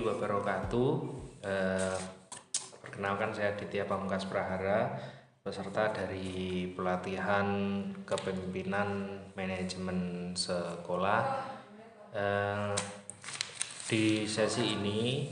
warahmatullahi wabarakatuh. Perkenalkan, saya Ditya Pamungkas Prahara, peserta dari pelatihan kepemimpinan manajemen sekolah. Di sesi ini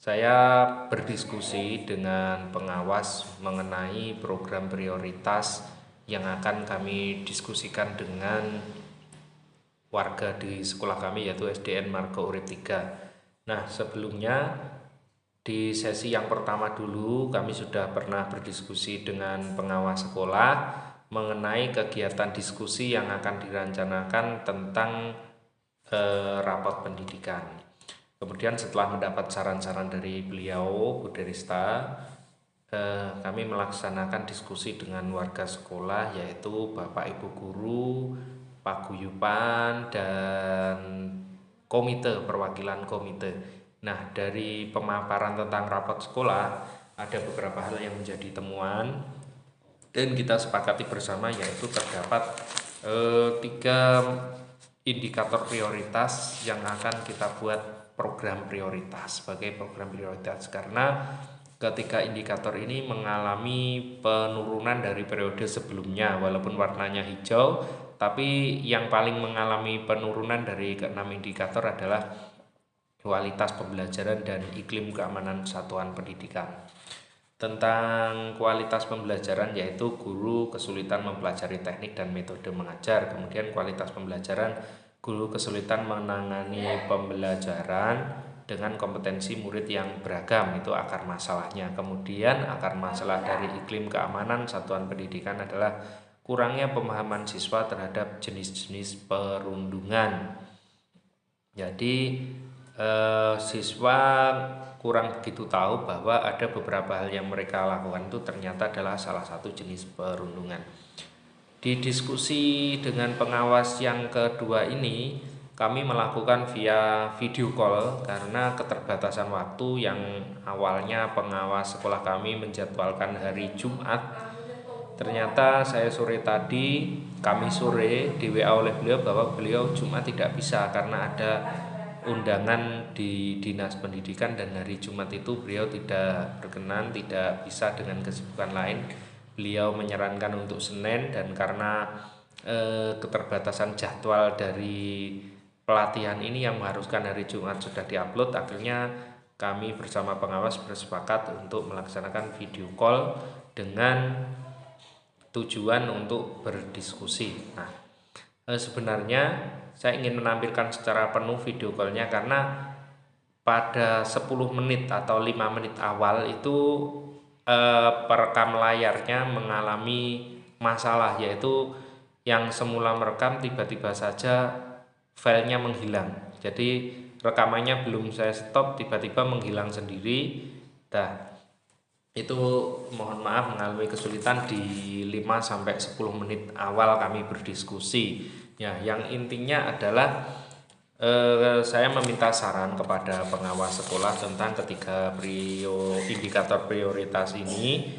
saya berdiskusi dengan pengawas mengenai program prioritas yang akan kami diskusikan dengan warga di sekolah kami, yaitu SDN Margo Urip 3. Nah, sebelumnya di sesi yang pertama dulu kami sudah pernah berdiskusi dengan pengawas sekolah mengenai kegiatan diskusi yang akan direncanakan tentang rapat pendidikan. Kemudian setelah mendapat saran-saran dari beliau, Bu Derista, kami melaksanakan diskusi dengan warga sekolah, yaitu Bapak Ibu Guru, paguyuban, dan komite, perwakilan komite. Nah, dari pemaparan tentang rapat sekolah ada beberapa hal yang menjadi temuan dan kita sepakati bersama, yaitu terdapat 3 indikator prioritas yang akan kita buat program prioritas sebagai program prioritas, karena ketiga indikator ini mengalami penurunan dari periode sebelumnya. Walaupun warnanya hijau, tapi yang paling mengalami penurunan dari ke-6 indikator adalah kualitas pembelajaran dan iklim keamanan satuan pendidikan. Tentang kualitas pembelajaran, yaitu guru kesulitan mempelajari teknik dan metode mengajar. Kemudian kualitas pembelajaran, guru kesulitan menangani pembelajaran dengan kompetensi murid yang beragam, itu akar masalahnya. Kemudian akar masalah dari iklim keamanan satuan pendidikan adalah kurangnya pemahaman siswa terhadap jenis-jenis perundungan. Jadi siswa kurang begitu tahu bahwa ada beberapa hal yang mereka lakukan itu ternyata adalah salah satu jenis perundungan. Di diskusi dengan pengawas yang kedua ini, kami melakukan via video call karena keterbatasan waktu. Yang awalnya pengawas sekolah kami menjadwalkan hari Jumat, ternyata kami sore di WA oleh beliau bahwa beliau Jumat tidak bisa karena ada undangan di Dinas Pendidikan, dan hari Jumat itu beliau tidak berkenan, tidak bisa dengan kesibukan lain. Beliau menyarankan untuk Senin, dan karena keterbatasan jadwal dari pelatihan ini yang mengharuskan hari Jumat sudah diupload, akhirnya kami bersama pengawas bersepakat untuk melaksanakan video call dengan tujuan untuk berdiskusi. Nah, sebenarnya saya ingin menampilkan secara penuh video callnya karena pada 10 menit atau 5 menit awal itu perekam layarnya mengalami masalah, yaitu yang semula merekam tiba-tiba saja filenya menghilang. Jadi rekamannya belum saya stop, tiba-tiba menghilang sendiri. Itu mohon maaf mengalami kesulitan di 5-10 menit awal kami berdiskusi. Ya, yang intinya adalah saya meminta saran kepada pengawas sekolah tentang ketiga indikator prioritas ini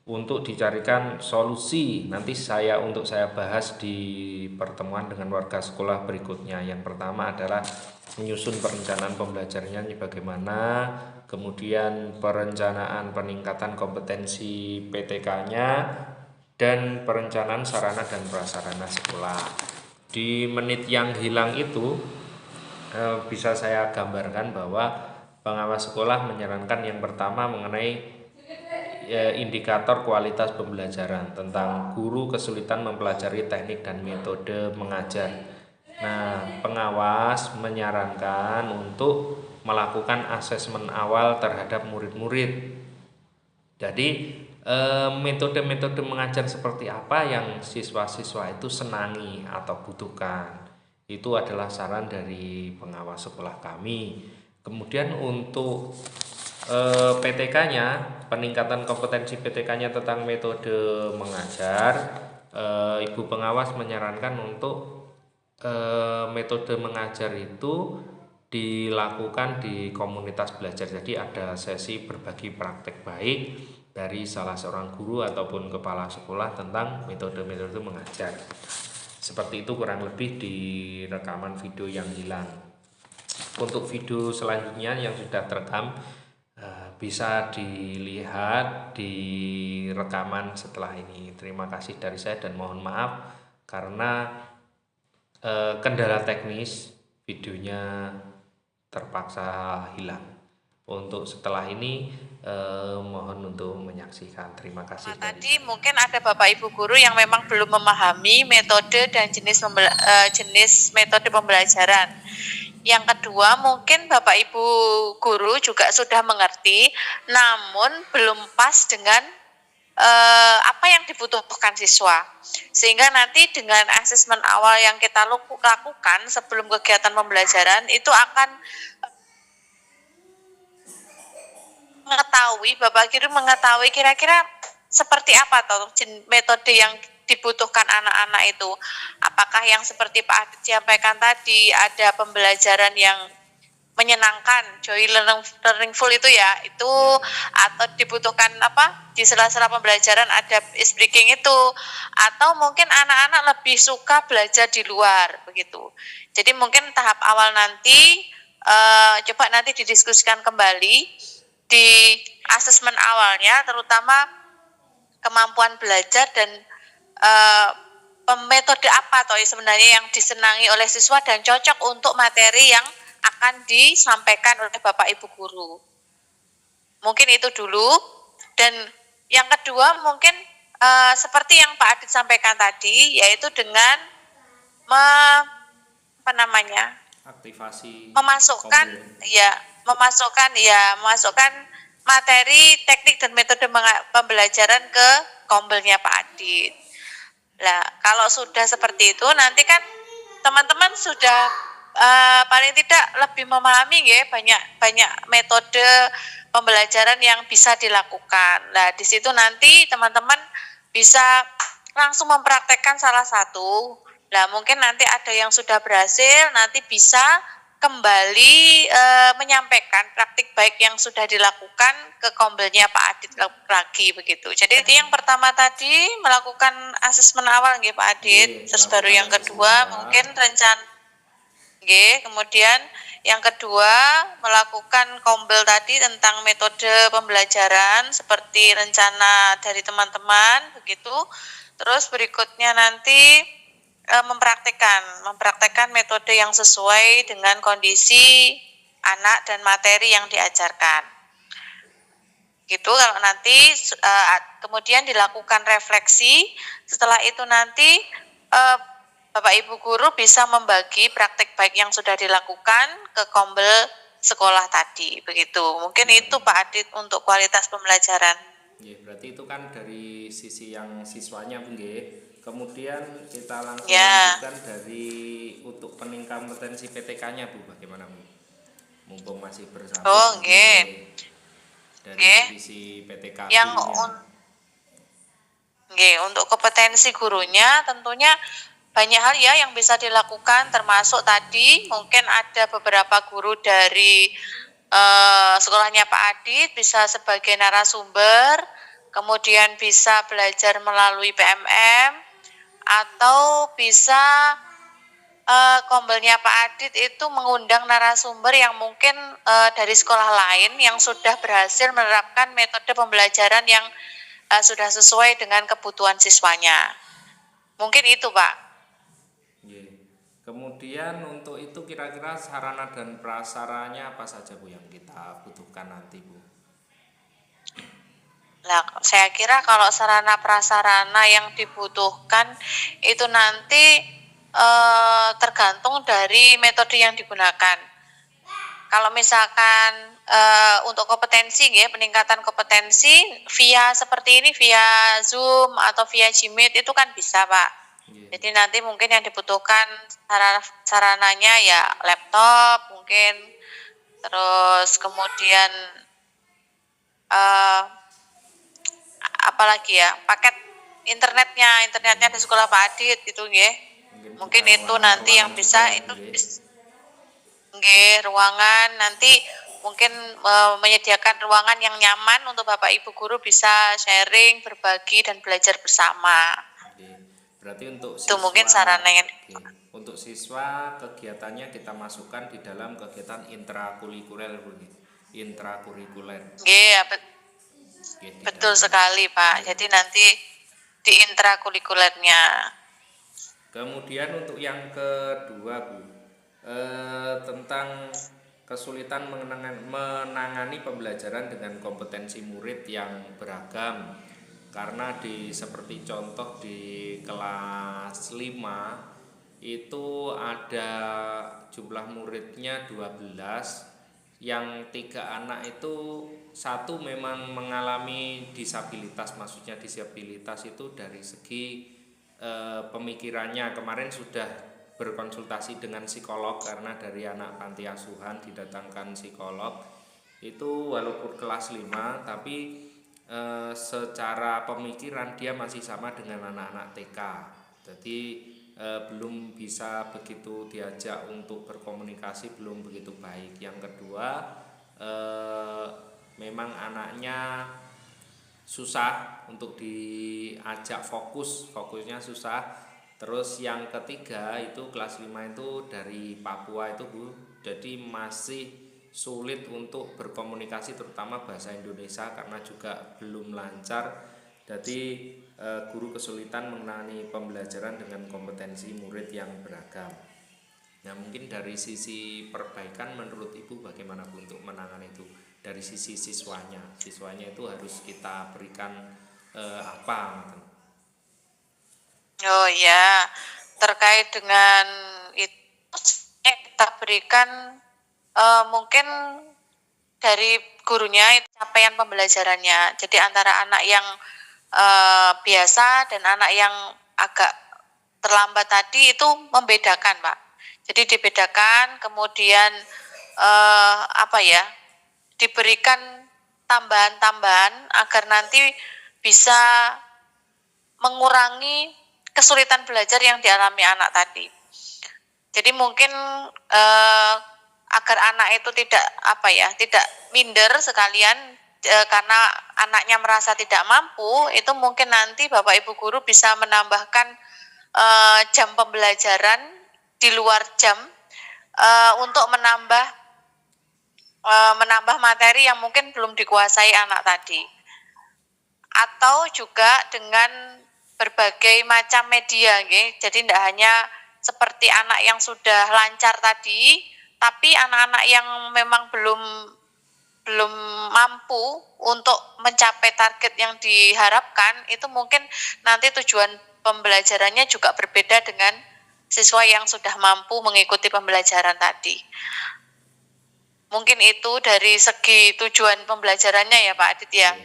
untuk dicarikan solusi. Nanti saya bahas di pertemuan dengan warga sekolah berikutnya. Yang pertama adalah menyusun perencanaan pembelajarannya bagaimana, kemudian perencanaan peningkatan kompetensi PTK-nya, dan perencanaan sarana dan prasarana sekolah. Di menit yang hilang itu bisa saya gambarkan bahwa pengawas sekolah menyarankan yang pertama mengenai indikator kualitas pembelajaran, tentang guru kesulitan mempelajari teknik dan metode mengajar. Nah, pengawas menyarankan untuk melakukan asesmen awal terhadap murid-murid. Jadi metode-metode mengajar seperti apa yang siswa-siswa itu senangi atau butuhkan, itu adalah saran dari pengawas sekolah kami. Kemudian untuk PTK-nya, peningkatan kompetensi PTK-nya tentang metode mengajar, Ibu pengawas menyarankan untuk metode mengajar itu dilakukan di komunitas belajar. Jadi ada sesi berbagi praktek baik dari salah seorang guru ataupun kepala sekolah tentang metode-metode mengajar. Seperti itu kurang lebih di rekaman video yang hilang. Untuk video selanjutnya yang sudah terekam bisa dilihat di rekaman setelah ini. Terima kasih dari saya dan mohon maaf karena kendala teknis videonya terpaksa hilang. Untuk setelah ini mohon untuk menyaksikan. Terima kasih. Tadi mungkin ada Bapak Ibu guru yang memang belum memahami metode dan jenis metode pembelajaran. Yang kedua, mungkin Bapak Ibu guru juga sudah mengerti, namun belum pas dengan apa yang dibutuhkan siswa. Sehingga nanti dengan asesmen awal yang kita lakukan sebelum kegiatan pembelajaran itu akan Bapak Guru mengetahui kira-kira seperti apa toh metode yang dibutuhkan anak-anak itu. Apakah yang seperti Pak Adit sampaikan tadi, ada pembelajaran yang menyenangkan, joy learning full itu ya, itu atau dibutuhkan apa di sela-sela pembelajaran ada ice breaking itu, atau mungkin anak-anak lebih suka belajar di luar begitu. Jadi mungkin tahap awal nanti coba nanti didiskusikan kembali di asesmen awalnya, terutama kemampuan belajar dan metode apa toh sebenarnya yang disenangi oleh siswa dan cocok untuk materi yang akan disampaikan oleh Bapak Ibu guru. Mungkin itu dulu. Dan yang kedua mungkin seperti yang Pak Adit sampaikan tadi, yaitu dengan aktivasi memasukkan materi teknik dan metode pembelajaran ke kombelnya Pak Adit. Nah, kalau sudah seperti itu nanti kan teman-teman sudah paling tidak lebih memahami ya banyak metode pembelajaran yang bisa dilakukan. Nah, di situ nanti teman-teman bisa langsung mempraktekkan salah satu. Nah, mungkin nanti ada yang sudah berhasil, nanti bisa kembali menyampaikan praktik baik yang sudah dilakukan ke kombelnya Pak Adit lagi begitu. Jadi itu yang pertama tadi melakukan asesmen awal nggih Pak Adit. Terus baru yang kedua mungkin kemudian yang kedua melakukan kombel tadi tentang metode pembelajaran seperti rencana dari teman-teman begitu. Terus berikutnya nanti mempraktekkan metode yang sesuai dengan kondisi anak dan materi yang diajarkan. Gitu kalau nanti kemudian dilakukan refleksi, setelah itu nanti Bapak Ibu guru bisa membagi praktek baik yang sudah dilakukan ke kombel sekolah tadi begitu. Mungkin itu Pak Adit untuk kualitas pembelajaran. Ya, berarti itu kan dari sisi yang siswanya Bu nggih. Kemudian kita langsung lanjutkan dari untuk peningkatan kompetensi PTK-nya Bu, bagaimana Bu? Mumpung masih bersama. Oh, nggih. Dari sisi PTK yang untuk kompetensi gurunya tentunya banyak hal ya yang bisa dilakukan, termasuk tadi mungkin ada beberapa guru dari sekolahnya Pak Adit bisa sebagai narasumber, kemudian bisa belajar melalui PMM, atau bisa kombelnya Pak Adit itu mengundang narasumber yang mungkin dari sekolah lain yang sudah berhasil menerapkan metode pembelajaran yang sudah sesuai dengan kebutuhan siswanya. Mungkin itu Pak. Kemudian untuk itu kira-kira sarana dan prasaranya apa saja Bu yang kita butuhkan nanti Bu? Nah, saya kira kalau sarana prasarana yang dibutuhkan itu nanti tergantung dari metode yang digunakan. Kalau misalkan untuk kompetensi ya, peningkatan kompetensi via seperti ini, via Zoom atau via Gmeet itu kan bisa Pak. Jadi nanti mungkin yang dibutuhkan sarananya ya laptop mungkin, terus kemudian apalagi ya, paket internetnya di sekolah Pak Adit gitu ya. Mungkin itu nanti yang bisa itu ruangan nanti mungkin menyediakan ruangan yang nyaman untuk Bapak Ibu guru bisa sharing, berbagi dan belajar bersama. Berarti untuk itu mungkin sarana yang untuk siswa kegiatannya kita masukkan di dalam kegiatan intrakurikuler, intrakurikuler. Iya, Oke, di betul dalam. sekali Pak. Ya. Jadi nanti di intrakurikulernya. Kemudian untuk yang kedua Bu, tentang kesulitan menangani pembelajaran dengan kompetensi murid yang beragam. Karena seperti contoh di kelas 5 itu ada jumlah muridnya 12, yang 3 anak itu satu memang mengalami disabilitas, maksudnya disabilitas itu dari segi pemikirannya. Kemarin sudah berkonsultasi dengan psikolog karena dari anak panti asuhan didatangkan psikolog. Itu walaupun kelas 5 tapi secara pemikiran dia masih sama dengan anak-anak TK. Jadi belum bisa begitu diajak untuk berkomunikasi, belum begitu baik. Yang kedua, memang anaknya susah untuk diajak fokusnya susah. Terus yang ketiga itu kelas 5 itu dari Papua itu Bu, jadi masih sulit untuk berkomunikasi terutama bahasa Indonesia karena juga belum lancar. Jadi guru kesulitan mengenai pembelajaran dengan kompetensi murid yang beragam. Nah, mungkin dari sisi perbaikan menurut Ibu bagaimana Bu untuk menangani itu? Dari sisi siswanya itu harus kita berikan apa? Oh ya, terkait dengan itu kita berikan mungkin dari gurunya itu capaian pembelajarannya. Jadi antara anak yang biasa dan anak yang agak terlambat tadi itu membedakan, Pak. Jadi dibedakan, kemudian diberikan tambahan-tambahan agar nanti bisa mengurangi kesulitan belajar yang dialami anak tadi. Jadi mungkin agar anak itu tidak minder sekalian karena anaknya merasa tidak mampu, itu mungkin nanti Bapak Ibu guru bisa menambahkan jam pembelajaran di luar jam untuk menambah materi yang mungkin belum dikuasai anak tadi. Atau juga dengan berbagai macam media, jadi tidak hanya seperti anak yang sudah lancar tadi, tapi anak-anak yang memang belum mampu untuk mencapai target yang diharapkan, itu mungkin nanti tujuan pembelajarannya juga berbeda dengan siswa yang sudah mampu mengikuti pembelajaran tadi. Mungkin itu dari segi tujuan pembelajarannya ya Pak Adit ya.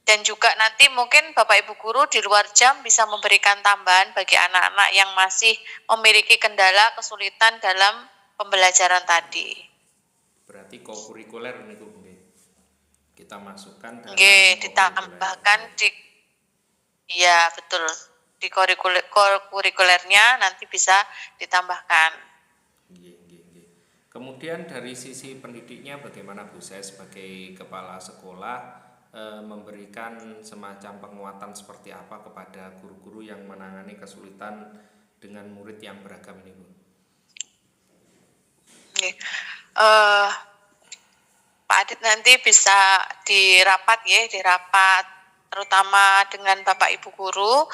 Dan juga nanti mungkin Bapak Ibu guru di luar jam bisa memberikan tambahan bagi anak-anak yang masih memiliki kendala kesulitan dalam pembelajaran tadi. Berarti kokurikuler ini Bu, kita masukkan dalam ditambahkan iya betul, di kurikulernya nanti bisa ditambahkan. Kemudian dari sisi pendidiknya bagaimana Bu? Saya sebagai kepala sekolah memberikan semacam penguatan seperti apa kepada guru-guru yang menangani kesulitan dengan murid yang beragam ini Bu? Pak Adit nanti bisa dirapat terutama dengan Bapak Ibu guru,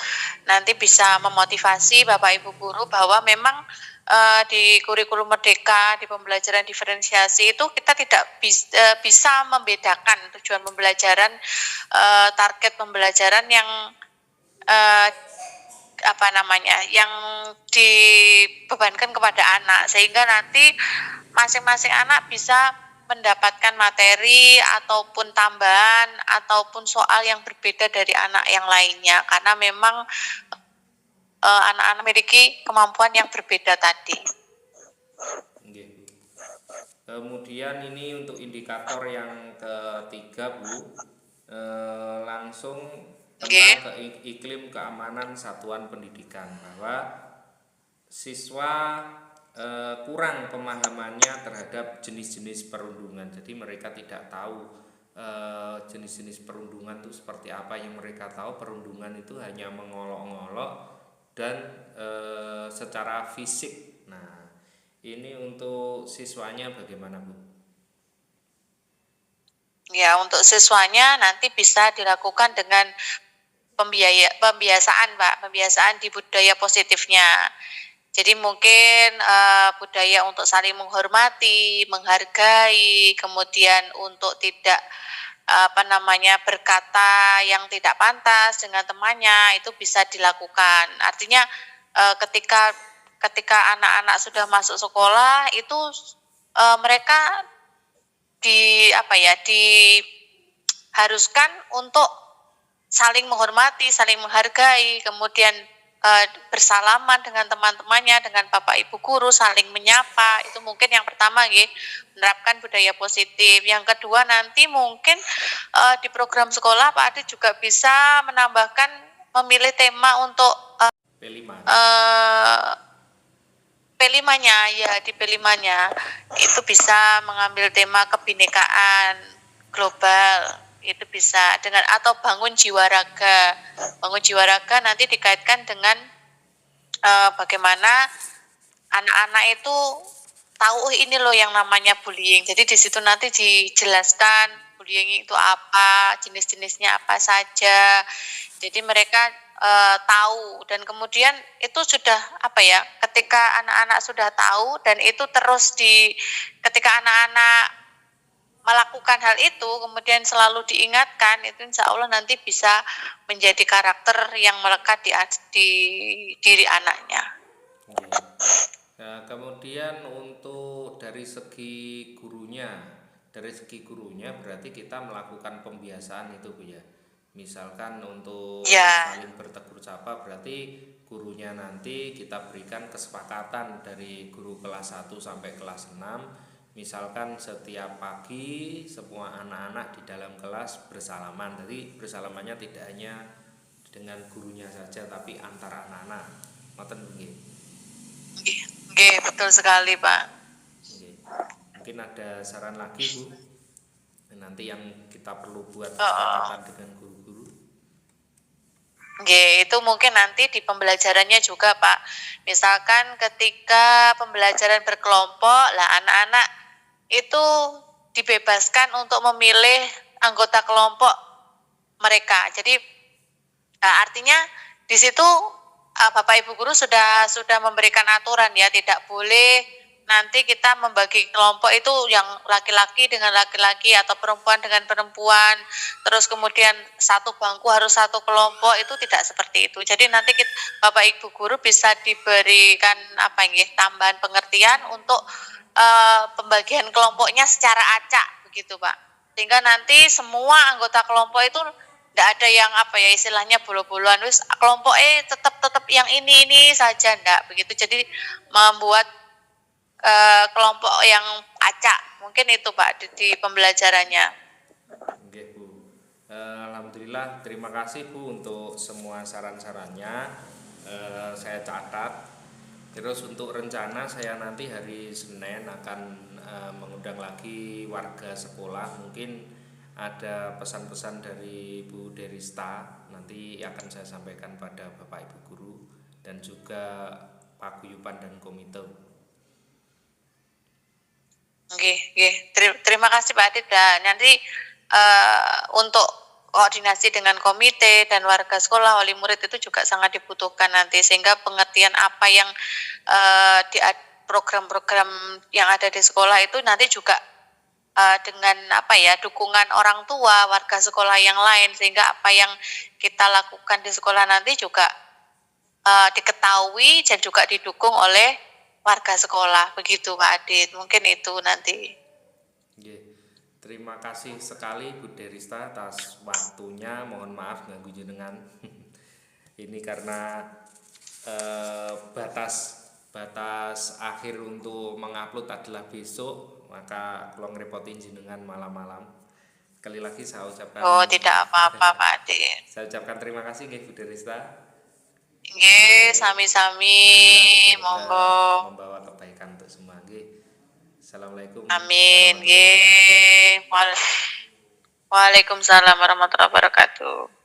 nanti bisa memotivasi Bapak Ibu guru bahwa memang di kurikulum merdeka, di pembelajaran diferensiasi itu kita tidak bisa membedakan tujuan pembelajaran, target pembelajaran yang yang dibebankan kepada anak, sehingga nanti masing-masing anak bisa mendapatkan materi ataupun tambahan ataupun soal yang berbeda dari anak yang lainnya, karena memang anak-anak memiliki kemampuan yang berbeda tadi. Kemudian ini untuk indikator yang ketiga Bu, langsung tentang iklim keamanan satuan pendidikan, bahwa siswa kurang pemahamannya terhadap jenis-jenis perundungan. Jadi mereka tidak tahu jenis-jenis perundungan itu seperti apa. Yang mereka tahu perundungan itu hanya mengolok-ngolok dan secara fisik. Nah, ini untuk siswanya bagaimana, Bu? Ya, untuk siswanya nanti bisa dilakukan dengan pembiasaan, Pak, pembiasaan di budaya positifnya. Jadi mungkin budaya untuk saling menghormati, menghargai, kemudian untuk tidak berkata yang tidak pantas dengan temannya itu bisa dilakukan. Artinya ketika anak-anak sudah masuk sekolah itu mereka diharuskan untuk saling menghormati, saling menghargai, kemudian bersalaman dengan teman-temannya, dengan Bapak Ibu guru, saling menyapa. Itu mungkin yang pertama ya, menerapkan budaya positif. Yang kedua nanti mungkin di program sekolah Pak Adit juga bisa menambahkan memilih tema untuk P5. P5-nya ya, di P5-nya itu bisa mengambil tema kebinekaan global, itu bisa dengan atau bangun jiwa raga. Bangun jiwa raga nanti dikaitkan dengan bagaimana anak-anak itu tahu ini loh yang namanya bullying. Jadi di situ nanti dijelaskan bullying itu apa, jenis-jenisnya apa saja. Jadi mereka tahu, dan kemudian itu sudah ketika anak-anak sudah tahu dan itu terus ketika anak-anak melakukan hal itu kemudian selalu diingatkan, itu insya Allah nanti bisa menjadi karakter yang melekat di diri anaknya. Nah, kemudian untuk dari segi gurunya berarti kita melakukan pembiasaan itu, Bu ya. Misalkan untuk saling bertegur sapa, berarti gurunya nanti kita berikan kesepakatan dari guru kelas 1 sampai kelas 6. Misalkan setiap pagi semua anak-anak di dalam kelas bersalaman. Jadi bersalamannya tidak hanya dengan gurunya saja tapi antara anak-anak. Ngoten nggih. Nggih, betul sekali, Pak. Nggih. Mungkin ada saran lagi, Bu? Nanti yang kita perlu buat kesepakatan dengan guru-guru. Itu mungkin nanti di pembelajarannya juga, Pak. Misalkan ketika pembelajaran berkelompok, lah anak-anak itu dibebaskan untuk memilih anggota kelompok mereka. Jadi artinya di situ Bapak Ibu guru sudah memberikan aturan ya, tidak boleh nanti kita membagi kelompok itu yang laki-laki dengan laki-laki atau perempuan dengan perempuan, terus kemudian satu bangku harus satu kelompok, itu tidak seperti itu. Jadi nanti Bapak Ibu guru bisa diberikan tambahan pengertian untuk pembagian kelompoknya secara acak begitu, Pak. Sehingga nanti semua anggota kelompok itu tidak ada yang istilahnya bolo-boloan, wis kelompok tetap yang ini saja, enggak begitu. Jadi membuat kelompok yang acak, mungkin itu Pak di pembelajarannya. Oke, Bu. Alhamdulillah, terima kasih Bu untuk semua saran-sarannya. Saya catat. Terus untuk rencana saya nanti hari Senin akan mengundang lagi warga sekolah. Mungkin ada pesan-pesan dari Bu Derista, nanti akan saya sampaikan pada Bapak Ibu guru dan juga paguyuban dan komite. Terima kasih Pak Adit. Dan nanti untuk koordinasi dengan komite dan warga sekolah, wali murid itu juga sangat dibutuhkan nanti, sehingga pengertian apa yang di program-program yang ada di sekolah itu nanti juga dengan dukungan orang tua, warga sekolah yang lain, sehingga apa yang kita lakukan di sekolah nanti juga diketahui dan juga didukung oleh warga sekolah, begitu Pak Adit. Mungkin itu nanti. Terima kasih sekali Bu Derista atas waktunya. Mohon maaf ganggu jenengan. Ini karena batas akhir untuk mengupload adalah besok, maka kalau ngerepotin jenengan malam-malam. Sekali lagi saya ucapkan tidak apa-apa Pak Adit. Saya ucapkan terima kasih Bu Derista. Sami-sami, monggo. Membawa kebaikan untuk semua. Assalamualaikum. Amin. Waalaikumsalam warahmatullahi wabarakatuh.